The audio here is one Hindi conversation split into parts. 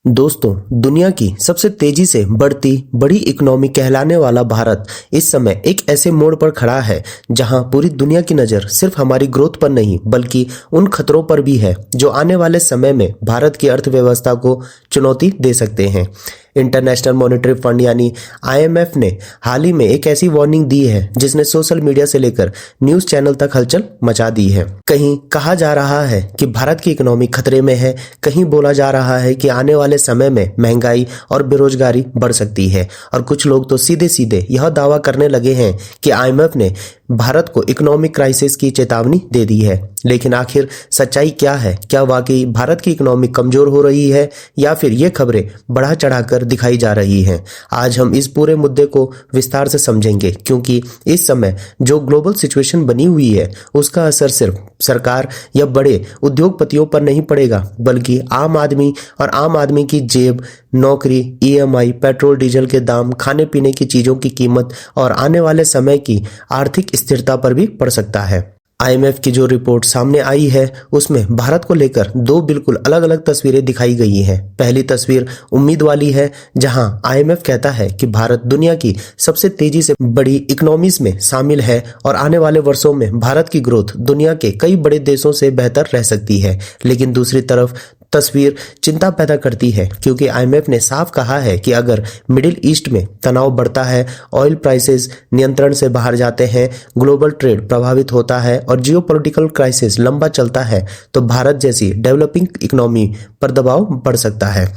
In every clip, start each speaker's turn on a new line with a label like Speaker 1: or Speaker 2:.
Speaker 1: दोस्तों, दुनिया की सबसे तेजी से बढ़ती बड़ी इकोनॉमी कहलाने वाला भारत इस समय एक ऐसे मोड़ पर खड़ा है जहां पूरी दुनिया की नज़र सिर्फ हमारी ग्रोथ पर नहीं बल्कि उन खतरों पर भी है जो आने वाले समय में भारत की अर्थव्यवस्था को चुनौती दे सकते हैं। इंटरनेशनल मॉनेटरी फंड यानी आईएमएफ ने हाल ही में एक ऐसी वार्निंग दी है जिसने सोशल मीडिया से लेकर न्यूज़ चैनल तक हलचल मचा दी है। कहीं कहा जा रहा है कि भारत की इकोनॉमी खतरे में है, कहीं बोला जा रहा है कि आने वाले समय में महंगाई और बेरोजगारी बढ़ सकती है और कुछ लोग तो सीधे सीधे यह दावा करने लगे हैं कि आईएमएफ ने भारत को इकोनॉमिक क्राइसिस की चेतावनी दे दी है। लेकिन आखिर सच्चाई क्या है? क्या वाकई भारत की इकोनॉमी कमजोर हो रही है या फिर ये खबरें बढ़ा चढ़ाकर दिखाई जा रही हैं? आज हम इस पूरे मुद्दे को विस्तार से समझेंगे क्योंकि इस समय जो ग्लोबल सिचुएशन बनी हुई है उसका असर सिर्फ सरकार या बड़े उद्योगपतियों पर नहीं पड़ेगा बल्कि आम आदमी और आम आदमी की जेब, नौकरी, ईएमआई, पेट्रोल डीजल के दाम, खाने पीने की चीजों की कीमत और आने वाले समय की आर्थिक स्थिरता पर भी पड़ सकता है। आईएमएफ की जो रिपोर्ट सामने आई है उसमें भारत को लेकर दो बिल्कुल अलग अलग तस्वीरें दिखाई गई हैं। पहली तस्वीर उम्मीद वाली है जहां आईएमएफ कहता है कि भारत दुनिया की सबसे तेजी से बड़ी इकोनॉमीज में शामिल है और आने वाले वर्षों में भारत की ग्रोथ दुनिया के कई बड़े देशों से बेहतर रह सकती है। लेकिन दूसरी तरफ तस्वीर चिंता पैदा करती है क्योंकि आईएमएफ ने साफ कहा है कि अगर मिडिल ईस्ट में तनाव बढ़ता है, ऑयल प्राइसेस नियंत्रण से बाहर जाते हैं, ग्लोबल ट्रेड प्रभावित होता है और जियोपॉलिटिकल क्राइसिस लंबा चलता है तो भारत जैसी डेवलपिंग इकोनॉमी पर दबाव बढ़ सकता है।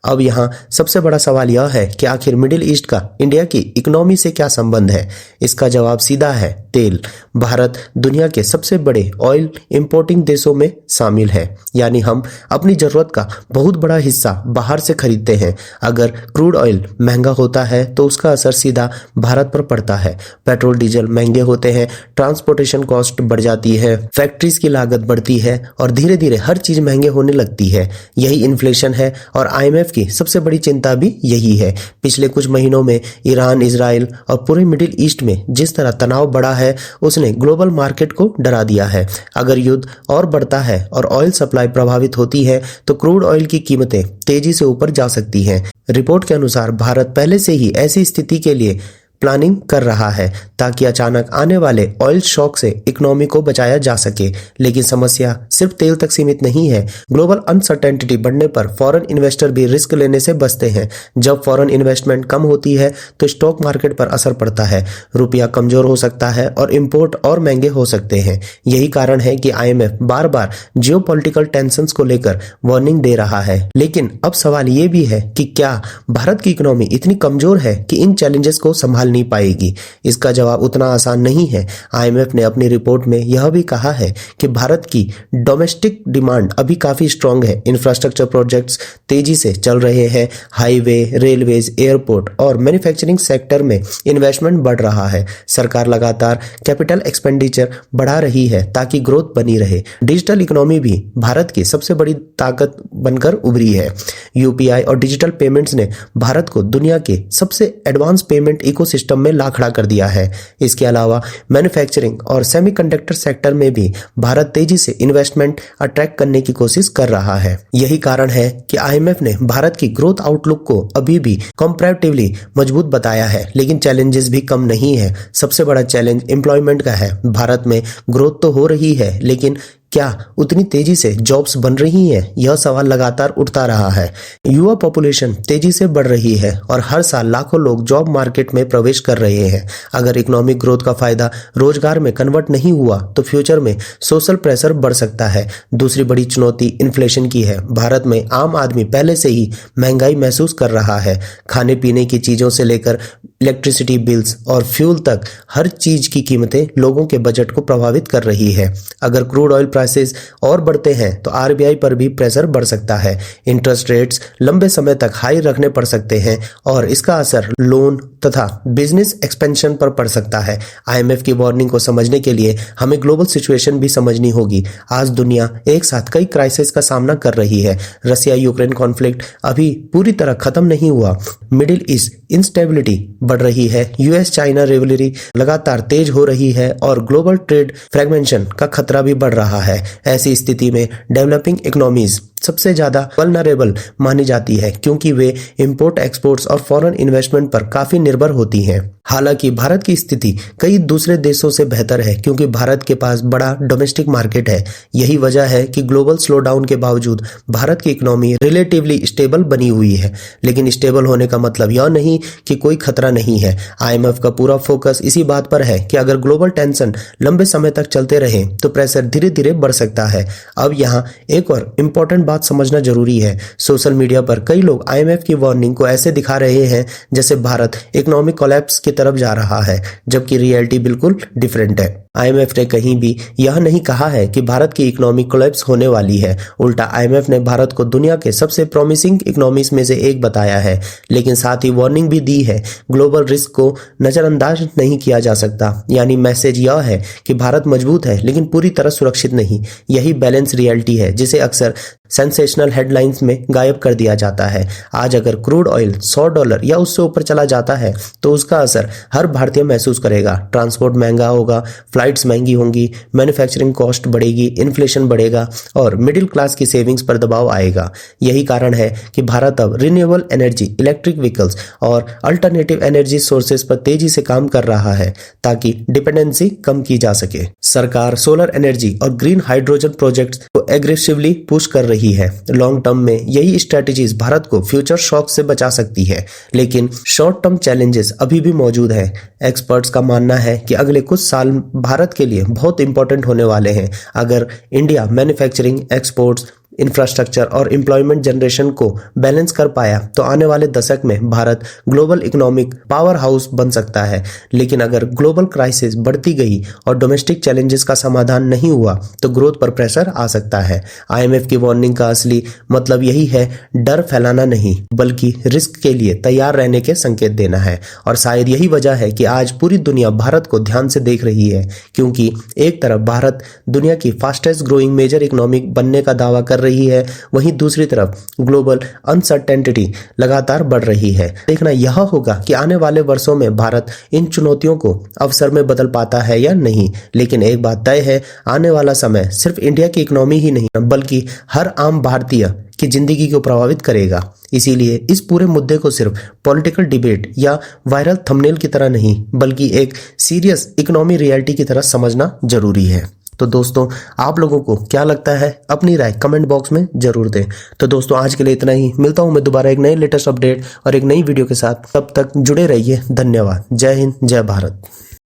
Speaker 1: अब यहाँ सबसे बड़ा सवाल यह है कि आखिर मिडिल ईस्ट का इंडिया की इकोनॉमी से क्या संबंध है? इसका जवाब सीधा है, तेल। भारत दुनिया के सबसे बड़े ऑयल इंपोर्टिंग देशों में शामिल है, यानी हम अपनी जरूरत का बहुत बड़ा हिस्सा बाहर से खरीदते हैं। अगर क्रूड ऑयल महंगा होता है तो उसका असर सीधा भारत पर पड़ता है। पेट्रोल डीजल महंगे होते हैं, ट्रांसपोर्टेशन कॉस्ट बढ़ जाती है, फैक्ट्रीज की लागत बढ़ती है और धीरे धीरे हर चीज महंगे होने लगती है। यही इन्फ्लेशन है और आईएमएफ की सबसे बड़ी चिंता भी यही है। पिछले कुछ महीनों में ईरान, इजराइल और पूरे मिडिल ईस्ट में जिस तरह तनाव बढ़ा है उसने ग्लोबल मार्केट को डरा दिया है। अगर युद्ध और बढ़ता है और ऑयल सप्लाई प्रभावित होती है तो क्रूड ऑयल की कीमतें तेजी से ऊपर जा सकती हैं। रिपोर्ट के अनुसार भारत पहले से ही ऐसी स्थिति के लिए प्लानिंग कर रहा है ताकि अचानक आने वाले ऑयल शॉक से इकोनॉमी को बचाया जा सके। लेकिन समस्या सिर्फ तेल तक सीमित नहीं है। ग्लोबल अनसर्टेनिटी बढ़ने पर फॉरेन इन्वेस्टर भी रिस्क लेने से बचते हैं। जब फॉरेन इन्वेस्टमेंट कम होती है तो स्टॉक मार्केट पर असर पड़ता है, रुपया कमजोर हो सकता है और इंपोर्ट और महंगे हो सकते हैं। यही कारण है कि आईएमएफ बार बार जियोपॉलिटिकल टेंशंस को लेकर वार्निंग दे रहा है। लेकिन अब सवाल ये भी है कि क्या भारत की इकोनॉमी इतनी कमजोर है कि इन चैलेंजेस को संभाल नहीं पाएगी? इसका जवाब उतना आसान नहीं है। आईएमएफ ने अपनी रिपोर्ट में यह भी कहा है कि भारत की डोमेस्टिक डिमांड अभी काफी स्ट्रांग है। इंफ्रास्ट्रक्चर प्रोजेक्ट्स तेजी से चल रहे हैं, हाईवे, रेलवेज, एयरपोर्ट और मैन्युफैक्चरिंग सेक्टर में इन्वेस्टमेंट बढ़ रहा है। सरकार लगातार कैपिटल एक्सपेंडिचर बढ़ा रही है ताकि ग्रोथ बनी रहे। डिजिटल इकोनॉमी भी भारत की सबसे बड़ी ताकत बनकर उभरी है। यूपीआई और डिजिटल पेमेंट्स ने भारत को दुनिया के सबसे एडवांस पेमेंट इकोसिस्टम में ला खड़ा कर दिया है। इसके अलावा मैन्युफैक्चरिंग और सेमीकंडक्टर सेक्टर में भी भारत तेजी से इन्वेस्टमेंट अट्रैक्ट करने की कोशिश कर रहा है। यही कारण है कि आईएमएफ ने भारत की ग्रोथ आउटलुक को अभी भी कंपैरेटिवली मजबूत बताया है। लेकिन चैलेंजेस भी कम नहीं है। सबसे बड़ा चैलेंज एम्प्लॉयमेंट का है। भारत में ग्रोथ तो हो रही है लेकिन क्या उतनी तेजी से जॉब्स बन रही हैं? यह सवाल लगातार उठता रहा है। युवा पॉपुलेशन तेजी से बढ़ रही है और हर साल लाखों लोग जॉब मार्केट में प्रवेश कर रहे हैं। अगर इकोनॉमिक ग्रोथ का फायदा रोजगार में कन्वर्ट नहीं हुआ तो फ्यूचर में सोशल प्रेशर बढ़ सकता है। दूसरी बड़ी चुनौती इन्फ्लेशन की है। भारत में आम आदमी पहले से ही महंगाई महसूस कर रहा है। खाने पीने की चीजों से लेकर इलेक्ट्रिसिटी बिल्स और फ्यूल तक हर चीज की कीमतें लोगों के बजट को प्रभावित कर रही है। अगर क्रूड ऑयल प्राइसेस और बढ़ते हैं तो आरबीआई पर भी प्रेशर बढ़ सकता है। इंटरेस्ट रेट्स लंबे समय तक हाई रखने पड़ सकते हैं और इसका असर लोन तथा बिजनेस एक्सपेंशन पर पड़ सकता है। आईएमएफ की वार्निंग को समझने के लिए हमें ग्लोबल सिचुएशन भी समझनी होगी। आज दुनिया एक साथ कई क्राइसिस का सामना कर रही है। रसिया यूक्रेन कॉन्फ्लिक्ट अभी पूरी तरह खत्म नहीं हुआ। मिडिल ईस्ट इंस्टेबिलिटी बढ़ रही है। यूएस चाइना रिवलरी लगातार तेज हो रही है और ग्लोबल ट्रेड फ्रेगमेंटेशन का खतरा भी बढ़ रहा है। ऐसी स्थिति में डेवलपिंग इकोनॉमीज सबसे ज्यादा वल्नरेबल मानी जाती है क्योंकि वे इंपोर्ट एक्सपोर्ट्स और फॉरेन इन्वेस्टमेंट पर काफी निर्भर होती हैं। हालांकि भारत की स्थिति कई दूसरे देशों से बेहतर है क्योंकि भारत के पास बड़ा डोमेस्टिक मार्केट है। यही वजह है कि ग्लोबल स्लोडाउन के बावजूद भारत की इकोनॉमी रिलेटिवली स्टेबल बनी हुई है। लेकिन स्टेबल होने का मतलब यह नहीं कि कोई खतरा नहीं है। IMF का पूरा फोकस इसी बात पर है कि अगर ग्लोबल टेंशन लंबे समय तक चलते रहे तो प्रेशर धीरे धीरे बढ़ सकता है। अब यहाँ एक और इम्पोर्टेंट बात समझना जरूरी है। सोशल मीडिया पर कई लोग IMF की वार्निंग को ऐसे दिखा रहे हैं जैसे भारत इकोनॉमिक कोलैप्स की तरफ जा रहा है, जबकि रियलिटी बिल्कुल डिफरेंट है। IMF ने कहीं भी यह नहीं कहा है कि भारत की इकोनॉमी कोलैप्स होने वाली है। उल्टा IMF ने भारत को दुनिया के सबसे प्रॉमिसिंग इकोनॉमीज में से एक बताया है, लेकिन साथ ही वार्निंग भी दी है। ग्लोबल रिस्क को नजरअंदाज नहीं किया जा सकता। यानी मैसेज यह है कि भारत मजबूत है लेकिन पूरी तरह सुरक्षित नहीं। यही बैलेंस रियलिटी है जिसे अक्सर सेंसेशनल हेडलाइंस में गायब कर दिया जाता है। आज अगर क्रूड ऑयल $100 या उससे ऊपर चला जाता है तो उसका असर हर भारतीय महसूस करेगा। ट्रांसपोर्ट महंगा होगा, फ्लाइट्स महंगी होंगी, मैन्युफैक्चरिंग कॉस्ट बढ़ेगी, इन्फ्लेशन बढ़ेगा और मिडिल क्लास की सेविंग्स पर दबाव आएगा। यही कारण है कि भारत अब रिन्यूएबल एनर्जी, इलेक्ट्रिक व्हीकल्स और अल्टरनेटिव एनर्जी सोर्सेज पर तेजी से काम कर रहा है ताकि डिपेंडेंसी कम की जा सके। सरकार सोलर एनर्जी और ग्रीन हाइड्रोजन प्रोजेक्ट्स को एग्रेसिवली पुश कर रही है। लॉन्ग टर्म में यही स्ट्रेटजीज भारत को फ्यूचर शॉक से बचा सकती है, लेकिन शॉर्ट टर्म चैलेंजेस अभी भी मौजूद हैं। एक्सपर्ट्स का मानना है कि अगले कुछ साल भारत के लिए बहुत इंपॉर्टेंट होने वाले हैं। अगर इंडिया मैन्युफैक्चरिंग, एक्सपोर्ट्स, इंफ्रास्ट्रक्चर और एम्प्लॉयमेंट जनरेशन को बैलेंस कर पाया तो आने वाले दशक में Bharat global economic power house बन सकता है। लेकिन अगर ग्लोबल क्राइसिस बढ़ती गई और डोमेस्टिक चैलेंजेस का समाधान नहीं हुआ तो ग्रोथ पर प्रेशर आ सकता है। IMF की वार्निंग का असली मतलब यही है, डर फैलाना नहीं बल्कि रिस्क के लिए तैयार रहने के संकेत देना है। और शायद यही वजह है कि आज पूरी दुनिया भारत को ध्यान से देख रही है, क्योंकि एक तरफ भारत दुनिया की फास्टेस्ट ग्रोइंग मेजर इकोनॉमिक बनने का दावा कर रही है, वहीं दूसरी तरफ ग्लोबल अनसर्टेनिटी लगातार बढ़ रही है। देखना यह होगा कि आने वाले वर्षों में भारत इन चुनौतियों को अवसर में बदल पाता है या नहीं। लेकिन एक बात तय है, आने वाला समय सिर्फ इंडिया की इकोनॉमी ही नहीं बल्कि हर आम भारतीय की जिंदगी को प्रभावित करेगा। इसीलिए इस पूरे मुद्दे को सिर्फ पॉलिटिकल डिबेट या वायरल थंबनेल की तरह नहीं बल्कि एक सीरियस इकोनॉमी रियलिटी की तरह समझना जरूरी है। तो दोस्तों, आप लोगों को क्या लगता है, अपनी राय कमेंट बॉक्स में जरूर दें। तो दोस्तों, आज के लिए इतना ही। मिलता हूं मैं दोबारा एक नए लेटेस्ट अपडेट और एक नई वीडियो के साथ। तब तक जुड़े रहिए। धन्यवाद। जय हिंद, जय भारत।